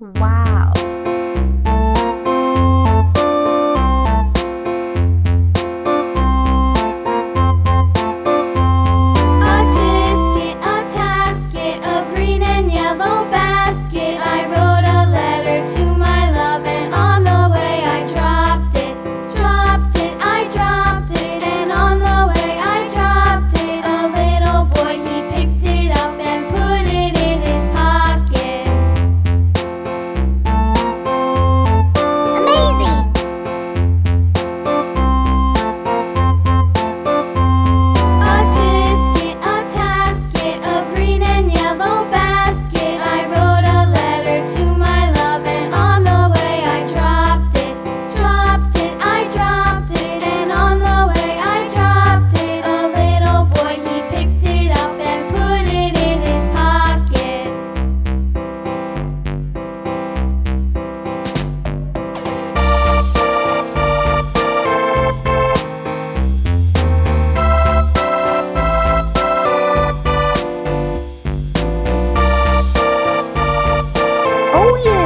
Wow. A tisket, a tasket, a green and yellow basket. I wrote a letter to my love, and on the way I dropped it. I dropped it, and on the way I dropped it. A little boy, he picked it up and put it in his pocket. Amazing! A tisket, a tasket, a green and yellow basket. I wrote a letter to my love, and on the way I dropped it. I dropped it, and on the way I dropped it. A little boy, he picked it up and put it in his pocket. Oh yeah!